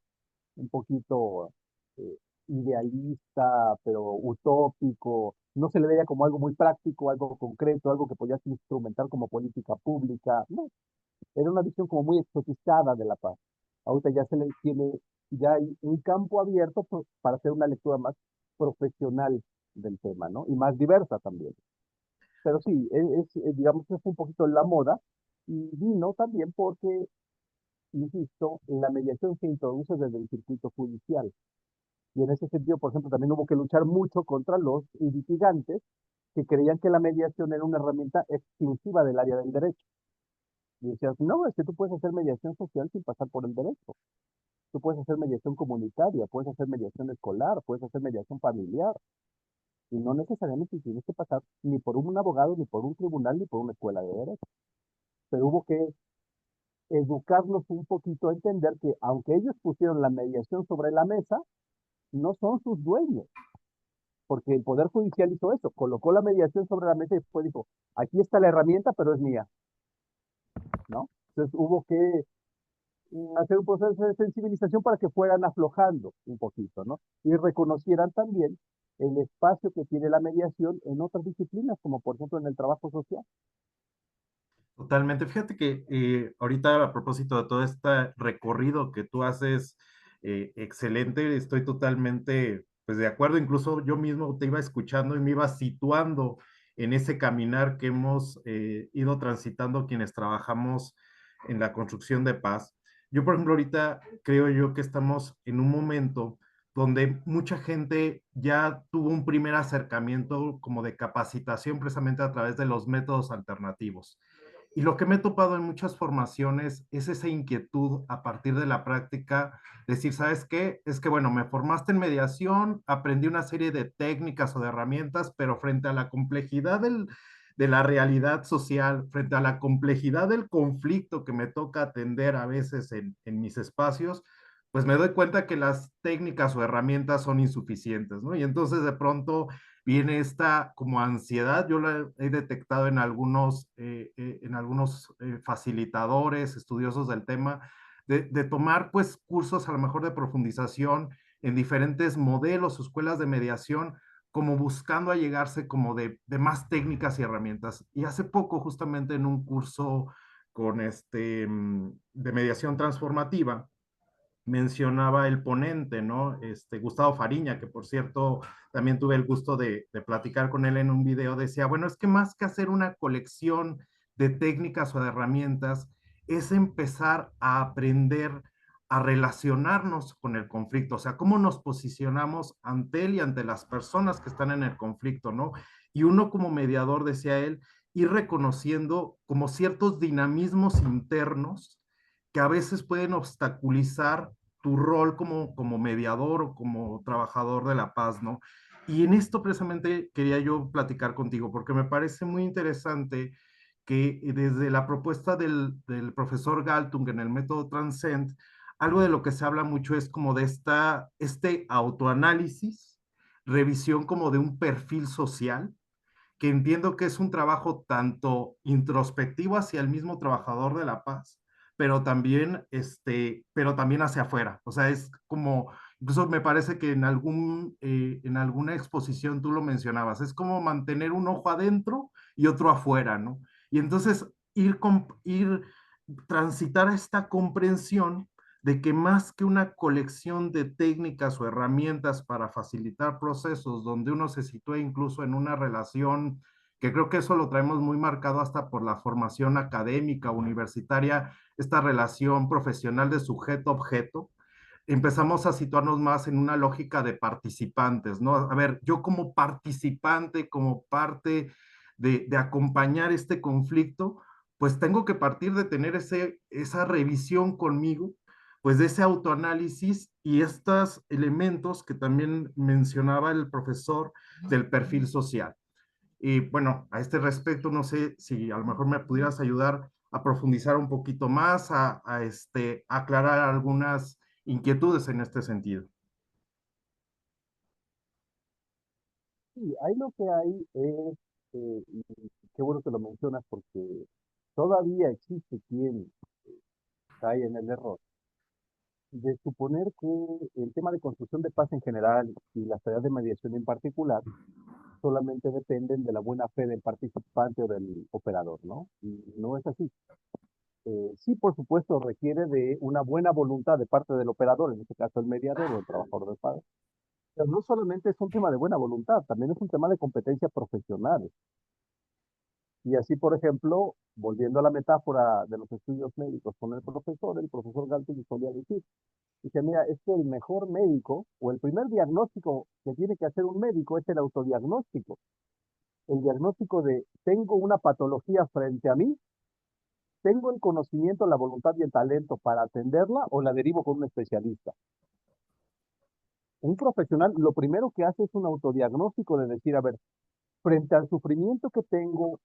un poquito eh, idealista, pero utópico. No se le veía como algo muy práctico, algo concreto, algo que podías instrumentar como política pública. No, era una visión como muy exotizada de la paz. Ahorita ya se le tiene, ya hay un campo abierto para hacer una lectura más profesional del tema, ¿no? Y más diversa también. Pero sí, digamos que es un poquito la moda y vino también porque, insisto, la mediación se introduce desde el circuito judicial. Y en ese sentido, por ejemplo, también hubo que luchar mucho contra los litigantes que creían que la mediación era una herramienta exclusiva del área del derecho. Y decías, no, es que tú puedes hacer mediación social sin pasar por el derecho. Tú puedes hacer mediación comunitaria, puedes hacer mediación escolar, puedes hacer mediación familiar. Y no necesariamente tienes que pasar ni por un abogado, ni por un tribunal, ni por una escuela de derecho. Pero hubo que educarlos un poquito a entender que aunque ellos pusieron la mediación sobre la mesa, no son sus dueños. Porque el Poder Judicial hizo eso, colocó la mediación sobre la mesa y después dijo, aquí está la herramienta, pero es mía, ¿no? Entonces hubo que hacer un proceso de sensibilización para que fueran aflojando un poquito, ¿no? Y reconocieran también el espacio que tiene la mediación en otras disciplinas, como por ejemplo en el trabajo social. Totalmente. Fíjate que ahorita a propósito de todo este recorrido que tú haces, excelente, estoy totalmente pues de acuerdo, incluso yo mismo te iba escuchando y me iba situando en ese caminar que hemos ido transitando quienes trabajamos en la construcción de paz. Yo, por ejemplo, ahorita creo yo que estamos en un momento donde mucha gente ya tuvo un primer acercamiento como de capacitación precisamente a través de los métodos alternativos. Y lo que me he topado en muchas formaciones es esa inquietud a partir de la práctica, decir, ¿sabes qué? Es que, bueno, me formaste en mediación, aprendí una serie de técnicas o de herramientas, pero frente a la complejidad de la realidad social, frente a la complejidad del conflicto que me toca atender a veces en mis espacios, pues me doy cuenta que las técnicas o herramientas son insuficientes, ¿no? Y entonces de pronto viene esta como ansiedad, yo la he detectado en algunos facilitadores, estudiosos del tema, de tomar pues cursos a lo mejor de profundización en diferentes modelos o escuelas de mediación, como buscando allegarse como de más técnicas y herramientas. Y hace poco, justamente en un curso con de mediación transformativa, mencionaba el ponente, ¿no? Gustavo Fariña, que por cierto también tuve el gusto de platicar con él en un video, decía, bueno, es que más que hacer una colección de técnicas o de herramientas, es empezar a aprender a relacionarnos con el conflicto, o sea, cómo nos posicionamos ante él y ante las personas que están en el conflicto, ¿no? Y uno como mediador, decía él, ir reconociendo como ciertos dinamismos internos que a veces pueden obstaculizar tu rol como mediador o como trabajador de la paz, ¿no? Y en esto precisamente quería yo platicar contigo, porque me parece muy interesante que desde la propuesta del profesor Galtung en el método Transcend, algo de lo que se habla mucho es como de este autoanálisis, revisión como de un perfil social, que entiendo que es un trabajo tanto introspectivo hacia el mismo trabajador de la paz, pero también hacia afuera. O sea, es como, incluso me parece que en alguna exposición tú lo mencionabas, es como mantener un ojo adentro y otro afuera, ¿no? Y entonces ir transitar a esta comprensión de que más que una colección de técnicas o herramientas para facilitar procesos donde uno se sitúa incluso en una relación, que creo que eso lo traemos muy marcado hasta por la formación académica, universitaria, esta relación profesional de sujeto-objeto, empezamos a situarnos más en una lógica de participantes, ¿no? A ver, yo como participante, como parte de acompañar este conflicto, pues tengo que partir de tener esa revisión conmigo, pues de ese autoanálisis y estos elementos que también mencionaba el profesor del perfil social. Y bueno, a este respecto, no sé si a lo mejor me pudieras ayudar a profundizar un poquito más, a aclarar algunas inquietudes en este sentido. Sí, ahí lo que hay es, y qué bueno que lo mencionas porque todavía existe quien cae en el error de suponer que el tema de construcción de paz en general y las tareas de mediación en particular solamente dependen de la buena fe del participante o del operador, ¿no? Y no es así. Sí, por supuesto, requiere de una buena voluntad de parte del operador, en este caso el mediador o el trabajador de paz, pero no solamente es un tema de buena voluntad, también es un tema de competencia profesional. Y así, por ejemplo, volviendo a la metáfora de los estudios médicos con el profesor Galton solía decir, dice, mira, es que el mejor médico o el primer diagnóstico que tiene que hacer un médico es el autodiagnóstico. El diagnóstico de tengo una patología frente a mí, tengo el conocimiento, la voluntad y el talento para atenderla o la derivo con un especialista. Un profesional lo primero que hace es un autodiagnóstico de decir, a ver, frente al sufrimiento que tengo,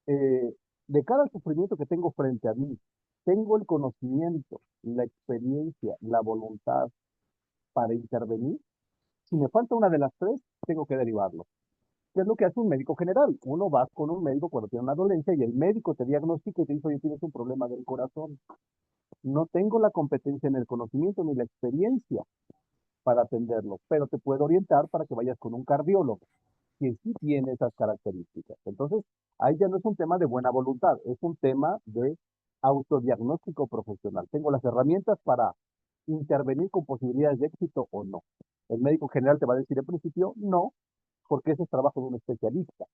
eh, de cara al sufrimiento que tengo frente a mí, tengo el conocimiento, la experiencia, la voluntad para intervenir. Si me falta una de las tres, tengo que derivarlo. ¿Qué es lo que hace un médico general? Uno va con un médico cuando tiene una dolencia y el médico te diagnostica y te dice, oye, tienes un problema del corazón. No tengo la competencia en el conocimiento ni la experiencia para atenderlo, pero te puedo orientar para que vayas con un cardiólogo, que sí tiene esas características. Entonces, ahí ya no es un tema de buena voluntad, es un tema de autodiagnóstico profesional. Tengo las herramientas para intervenir con posibilidades de éxito o no. El médico general te va a decir en principio no, porque ese es trabajo de un especialista.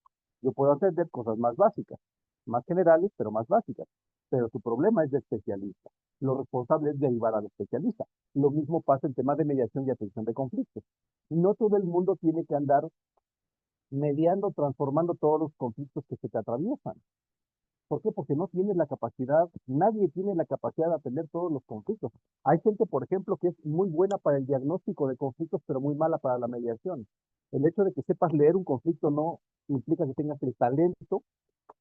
Yo puedo atender cosas más básicas, más generales, pero más básicas. Pero tu problema es de especialista. Lo responsable es derivar al especialista. Lo mismo pasa en temas de mediación y atención de conflictos. No todo el mundo tiene que andar mediando, transformando todos los conflictos que se te atraviesan. ¿Por qué? Porque no tienes la capacidad, nadie tiene la capacidad de atender todos los conflictos. Hay gente, por ejemplo, que es muy buena para el diagnóstico de conflictos, pero muy mala para la mediación. El hecho de que sepas leer un conflicto no implica que tengas el talento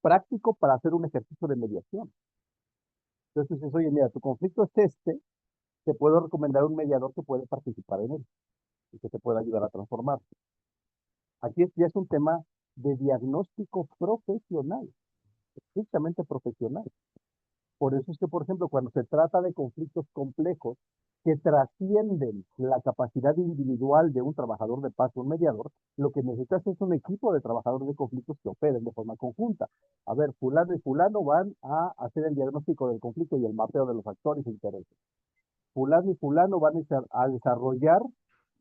práctico para hacer un ejercicio de mediación. Entonces dices, oye, mira, tu conflicto es este, te puedo recomendar un mediador que puede participar en él y que te pueda ayudar a transformar. Aquí ya es un tema de diagnóstico profesional, estrictamente profesional. Por eso es que, por ejemplo, cuando se trata de conflictos complejos que trascienden la capacidad individual de un trabajador de paz o un mediador, lo que necesitas es un equipo de trabajadores de conflictos que operen de forma conjunta. A ver, fulano y fulano van a hacer el diagnóstico del conflicto y el mapeo de los actores e intereses. Fulano y fulano van a desarrollar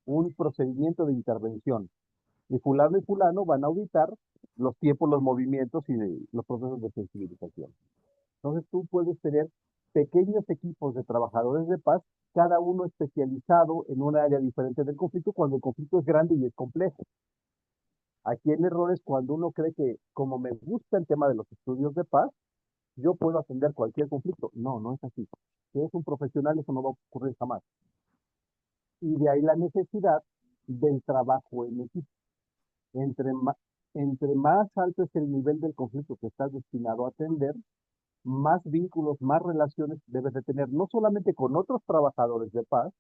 un procedimiento de intervención. Y fulano van a auditar los tiempos, los movimientos y los procesos de sensibilización. Entonces tú puedes tener pequeños equipos de trabajadores de paz, cada uno especializado en una área diferente del conflicto, cuando el conflicto es grande y es complejo. Aquí el error es cuando uno cree que, como me gusta el tema de los estudios de paz, yo puedo atender cualquier conflicto. No, no es así. Si eres un profesional, eso no va a ocurrir jamás. Y de ahí la necesidad del trabajo en equipo. Entre, ma- entre más alto es el nivel del conflicto que estás destinado a atender, más vínculos, más relaciones debes de tener, no solamente con otros trabajadores de paz,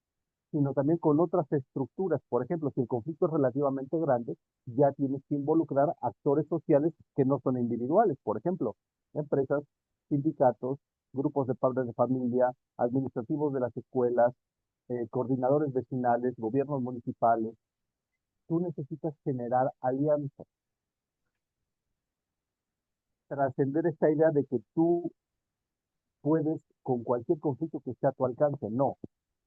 sino también con otras estructuras. Por ejemplo, si el conflicto es relativamente grande, ya tienes que involucrar actores sociales que no son individuales. Por ejemplo, empresas, sindicatos, grupos de padres de familia, administrativos de las escuelas, coordinadores vecinales, gobiernos municipales. Tú necesitas generar alianzas, trascender esta idea de que tú puedes con cualquier conflicto que esté a tu alcance. No,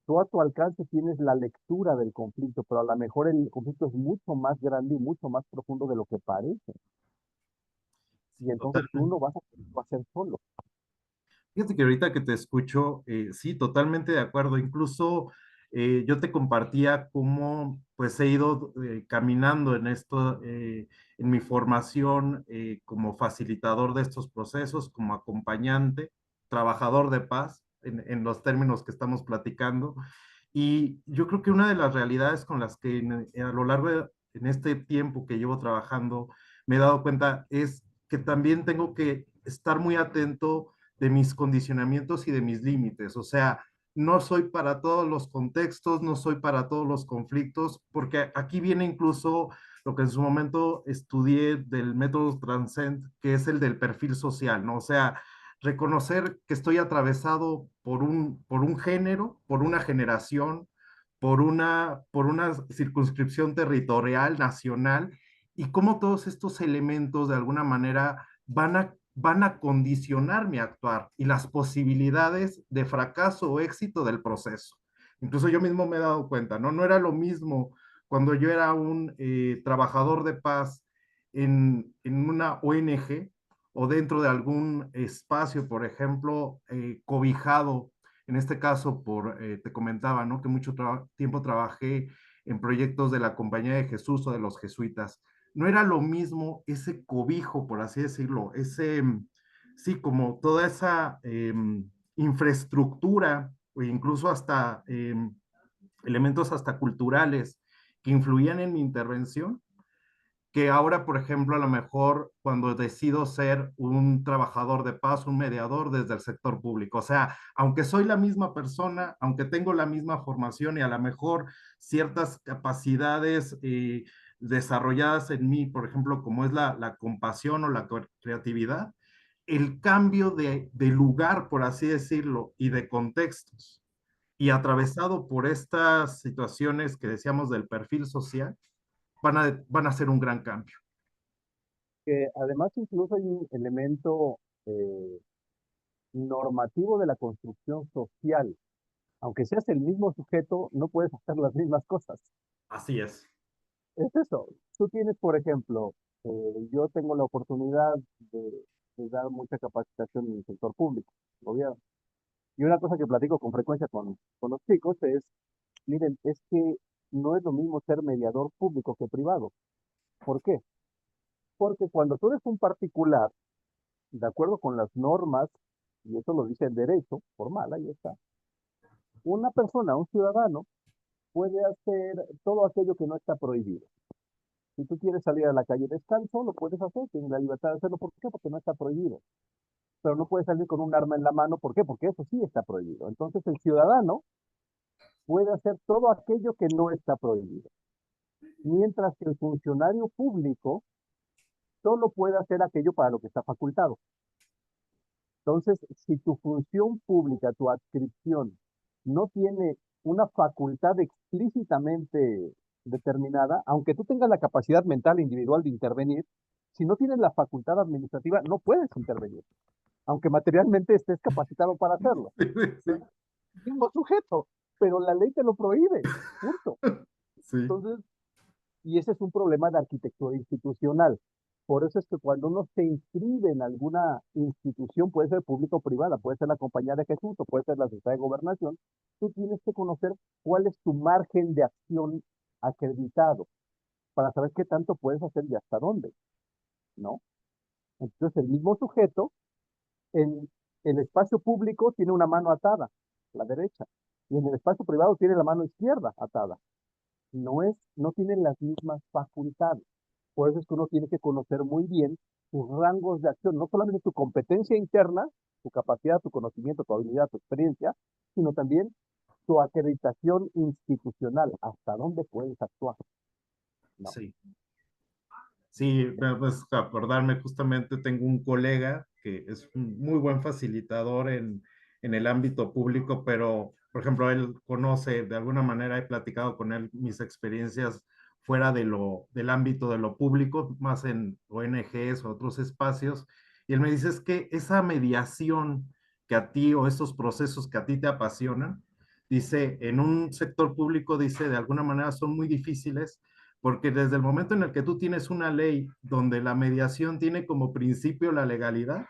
tú a tu alcance tienes la lectura del conflicto, pero a lo mejor el conflicto es mucho más grande y mucho más profundo de lo que parece. Y Sí, entonces tú totalmente. no vas a poderlo hacer solo. Fíjate que ahorita que te escucho, sí, totalmente de acuerdo. Incluso yo te compartía cómo pues he ido caminando en esto, en mi formación como facilitador de estos procesos, como acompañante, trabajador de paz, en los términos que estamos platicando. Y yo creo que una de las realidades con las que a lo largo en este tiempo que llevo trabajando me he dado cuenta es que también tengo que estar muy atento de mis condicionamientos y de mis límites. O sea, no soy para todos los contextos, no soy para todos los conflictos, porque aquí viene incluso lo que en su momento estudié del método Transcend, que es el del perfil social, ¿no? O sea, reconocer que estoy atravesado por un género, por una generación, por una circunscripción territorial, nacional, y cómo todos estos elementos de alguna manera van a condicionar mi actuar y las posibilidades de fracaso o éxito del proceso. Incluso yo mismo me he dado cuenta, ¿no? No era lo mismo cuando yo era un trabajador de paz en una ONG o dentro de algún espacio, por ejemplo, cobijado, en este caso, te comentaba, ¿no? Que mucho tiempo trabajé en proyectos de la Compañía de Jesús o de los jesuitas. No era lo mismo ese cobijo, por así decirlo, sí, como toda esa infraestructura o incluso hasta elementos hasta culturales que influían en mi intervención, que ahora, por ejemplo, a lo mejor cuando decido ser un trabajador de paz, un mediador desde el sector público. O sea, aunque soy la misma persona, aunque tengo la misma formación y a lo mejor ciertas capacidades desarrolladas en mí, por ejemplo, como es la compasión o la creatividad, el cambio de lugar, por así decirlo, y de contextos, y atravesado por estas situaciones que decíamos del perfil social, van a ser un gran cambio. Que además incluso hay un elemento normativo de la construcción social. Aunque seas el mismo sujeto, no puedes hacer las mismas cosas. Así es. Es eso. Tú tienes, por ejemplo, yo tengo la oportunidad de, de dar mucha capacitación en el sector público, gobierno. Y una cosa que platico con frecuencia con los chicos es, miren, es que no es lo mismo ser mediador público que privado. ¿Por qué? Porque cuando tú eres un particular, de acuerdo con las normas, y eso lo dice el derecho formal, ahí está, una persona, un ciudadano, puede hacer todo aquello que no está prohibido. Si tú quieres salir a la calle descalzo, lo puedes hacer, tienes la libertad de hacerlo. ¿Por qué? Porque no está prohibido. Pero no puedes salir con un arma en la mano. ¿Por qué? Porque eso sí está prohibido. Entonces el ciudadano puede hacer todo aquello que no está prohibido. Mientras que el funcionario público solo puede hacer aquello para lo que está facultado. Entonces, si tu función pública, tu adscripción, no tiene una facultad explícitamente determinada, aunque tú tengas la capacidad mental individual de intervenir, si no tienes la facultad administrativa, no puedes intervenir, aunque materialmente estés capacitado para hacerlo. Sí, Mismo sujeto, pero la ley te lo prohíbe, punto. sí, Entonces, y ese es un problema de arquitectura institucional. Por eso es que cuando uno se inscribe en alguna institución, puede ser pública o privada, puede ser la compañía de Jesús o puede ser la sociedad de gobernación, tú tienes que conocer cuál es tu margen de acción acreditado para saber qué tanto puedes hacer y hasta dónde, ¿no? Entonces, el mismo sujeto en el espacio público tiene una mano atada, la derecha, y en el espacio privado tiene la mano izquierda atada. No tienen las mismas facultades. Por eso es que uno tiene que conocer muy bien tus rangos de acción, no solamente tu competencia interna, tu capacidad, tu conocimiento, tu habilidad, tu experiencia, sino también tu acreditación institucional, hasta dónde puedes actuar, ¿no? sí. Sí, pues acordarme, justamente tengo un colega que es un muy buen facilitador en el ámbito público, pero, por ejemplo, él conoce, de alguna manera he platicado con él mis experiencias fuera del ámbito de lo público, más en ONGs o otros espacios, y él me dice es que esa mediación que a ti o esos procesos que a ti te apasionan, dice, en un sector público, dice, de alguna manera son muy difíciles porque desde el momento en el que tú tienes una ley donde la mediación tiene como principio la legalidad,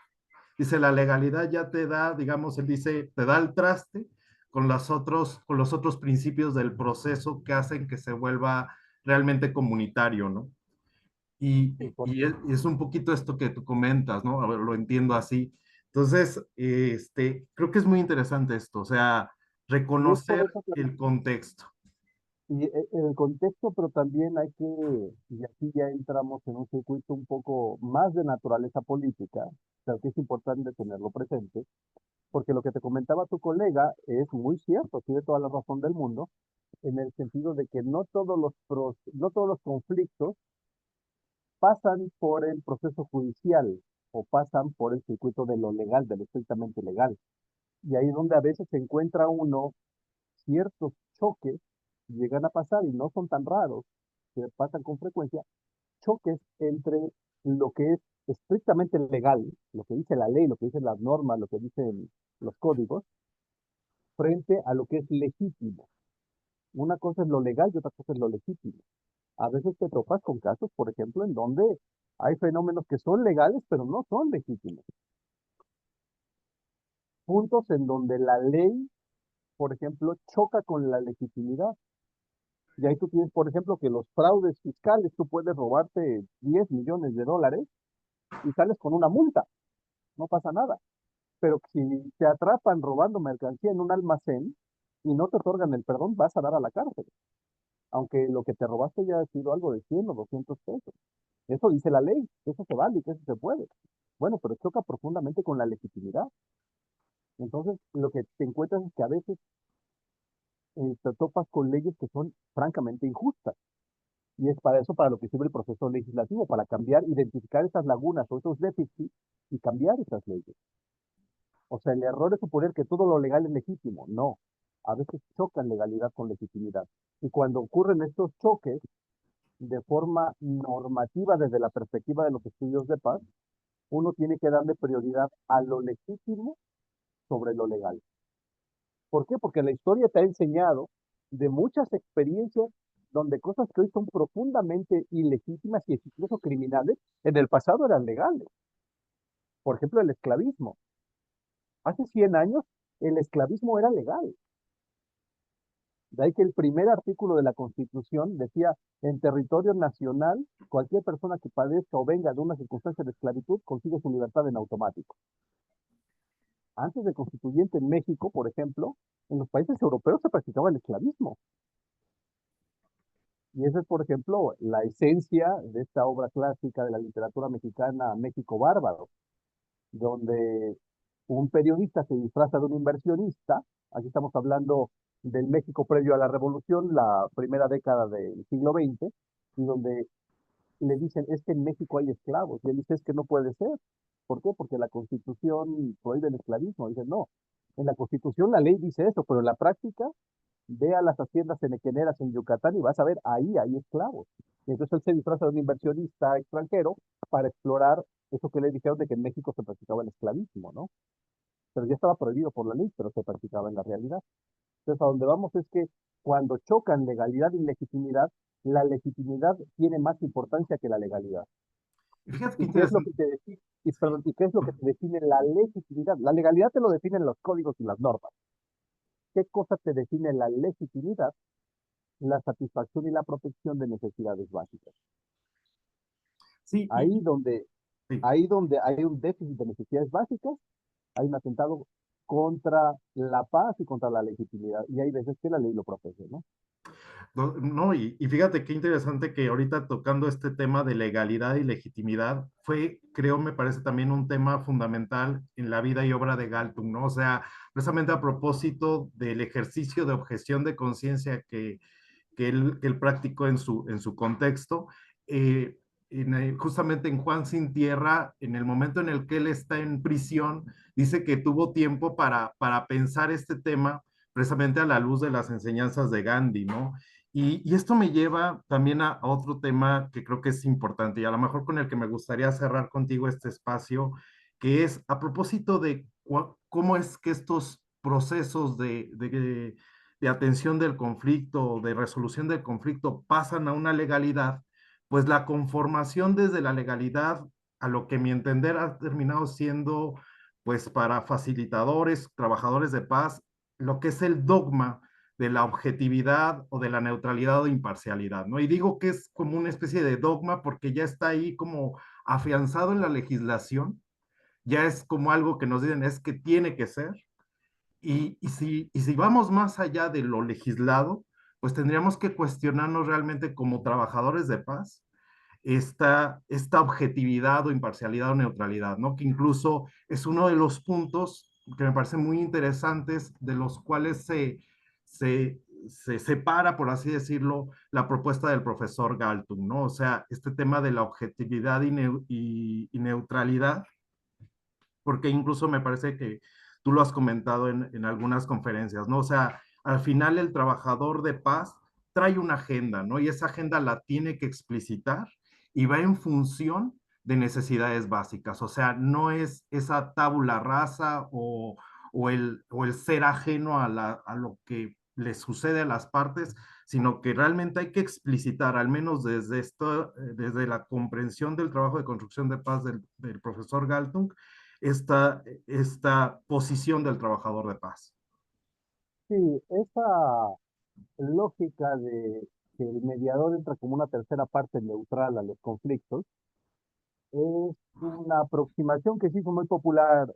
dice, la legalidad ya te da, digamos, él dice, te da el traste con los otros principios del proceso que hacen que se vuelva realmente comunitario, ¿no? Y por, Y es un poquito esto que tú comentas, ¿no? A ver, lo entiendo así. Entonces, creo que es muy interesante esto, o sea, y es por reconocer eso que el contexto. y en el contexto, pero también hay que, y aquí ya entramos en un circuito un poco más de naturaleza política, pero que es importante tenerlo presente, porque lo que te comentaba tu colega es muy cierto, tiene toda la razón del mundo, en el sentido de que no todos los conflictos pasan por el proceso judicial o pasan por el circuito de lo legal, de lo estrictamente legal. Y ahí es donde a veces se encuentra uno ciertos choques, llegan a pasar y no son tan raros, que pasan con frecuencia, choques entre lo que es estrictamente legal, lo que dice la ley, lo que dicen las normas, lo que dicen los códigos, frente a lo que es legítimo. Una cosa es lo legal y otra cosa es lo legítimo. A veces te topas con casos, por ejemplo, en donde hay fenómenos que son legales, pero no son legítimos. Puntos en donde la ley, por ejemplo, choca con la legitimidad. Y ahí tú tienes, por ejemplo, que los fraudes fiscales, tú puedes robarte 10 millones de dólares y sales con una multa, no pasa nada. Pero si te atrapan robando mercancía en un almacén y no te otorgan el perdón, vas a dar a la cárcel, aunque lo que te robaste ya ha sido algo de 100 o 200 pesos. Eso dice la ley, eso se vale, que eso se puede. Bueno, pero choca profundamente con la legitimidad. Entonces, lo que te encuentras es que a veces te topas con leyes que son francamente injustas. Y es para eso para lo que sirve el proceso legislativo, para cambiar, identificar esas lagunas o esos déficits y cambiar esas leyes. O sea, el error es suponer que todo lo legal es legítimo. No. A veces chocan legalidad con legitimidad. Y cuando ocurren estos choques de forma normativa desde la perspectiva de los estudios de paz, uno tiene que darle prioridad a lo legítimo sobre lo legal. ¿Por qué? Porque la historia te ha enseñado de muchas experiencias donde cosas que hoy son profundamente ilegítimas y incluso criminales, en el pasado eran legales. Por ejemplo, el esclavismo. Hace 100 años el esclavismo era legal. De ahí que el primer artículo de la Constitución decía, en territorio nacional, cualquier persona que padezca o venga de una circunstancia de esclavitud consigue su libertad en automático. Antes de constituyente en México, por ejemplo, en los países europeos se practicaba el esclavismo. Y esa es, por ejemplo, la esencia de esta obra clásica de la literatura mexicana, México Bárbaro, donde un periodista se disfraza de un inversionista. Aquí estamos hablando del México previo a la Revolución, la primera década del siglo XX, y donde le dicen, es que en México hay esclavos. Y él dice, es que no puede ser. ¿Por qué? Porque la Constitución prohíbe el esclavismo. Dice, no, en la Constitución la ley dice eso, pero en la práctica, ve a las haciendas enequeneras en Yucatán y vas a ver, ahí hay esclavos. Y entonces él se disfraza de un inversionista extranjero para explorar eso que le dijeron de que en México se practicaba el esclavismo, ¿no? Pero ya estaba prohibido por la ley, pero se practicaba en la realidad. Entonces, a donde vamos es que cuando chocan legalidad y legitimidad, la legitimidad tiene más importancia que la legalidad. Y fíjate qué ¿Y qué es lo interesante. que te define? Y, perdón, ¿y qué es lo que te define la legitimidad? La legalidad te lo definen los códigos y las normas. ¿Qué cosa te define la legitimidad? La satisfacción y la protección de necesidades básicas. Sí, Ahí donde, sí. ahí donde hay un déficit de necesidades básicas, hay un atentado contra la paz y contra la legitimidad. Y hay veces que la ley lo protege, ¿no? No, no, y fíjate qué interesante que ahorita tocando este tema de legalidad y legitimidad, fue, creo, me parece también un tema fundamental en la vida y obra de Galtung, ¿no? O sea, precisamente a propósito del ejercicio de objeción de conciencia que él practicó en su contexto, eh, justamente en Juan Sin Tierra, en el momento en el que él está en prisión, dice que tuvo tiempo para pensar este tema precisamente a la luz de las enseñanzas de Gandhi, ¿no? Y esto me lleva también a otro tema que creo que es importante y a lo mejor con el que me gustaría cerrar contigo este espacio, que es a propósito de cómo es que estos procesos de atención del conflicto, de resolución del conflicto, pasan a una legalidad, pues la conformación desde la legalidad, a lo que mi entender ha terminado siendo, pues para facilitadores, trabajadores de paz, lo que es el dogma de la objetividad o de la neutralidad o imparcialidad, ¿no? Y digo que es como una especie de dogma porque ya está ahí como afianzado en la legislación, ya es como algo que nos dicen es que tiene que ser, y si vamos más allá de lo legislado, pues tendríamos que cuestionarnos realmente como trabajadores de paz esta objetividad o imparcialidad o neutralidad, ¿no? Que incluso es uno de los puntos que me parecen muy interesantes, de los cuales se separa, por así decirlo, la propuesta del profesor Galtung, ¿no? O sea, este tema de la objetividad y neutralidad, porque incluso me parece que tú lo has comentado en algunas conferencias, ¿no? O sea, al final el trabajador de paz trae una agenda, ¿no? Y esa agenda la tiene que explicitar y va en función de necesidades básicas, o sea, no es esa tabula rasa o el ser ajeno a lo que le sucede a las partes, sino que realmente hay que explicitar, al menos desde la comprensión del trabajo de construcción de paz del profesor Galtung, esta posición del trabajador de paz. Sí, esa lógica de que el mediador entra como una tercera parte neutral a los conflictos es una aproximación que se hizo muy popular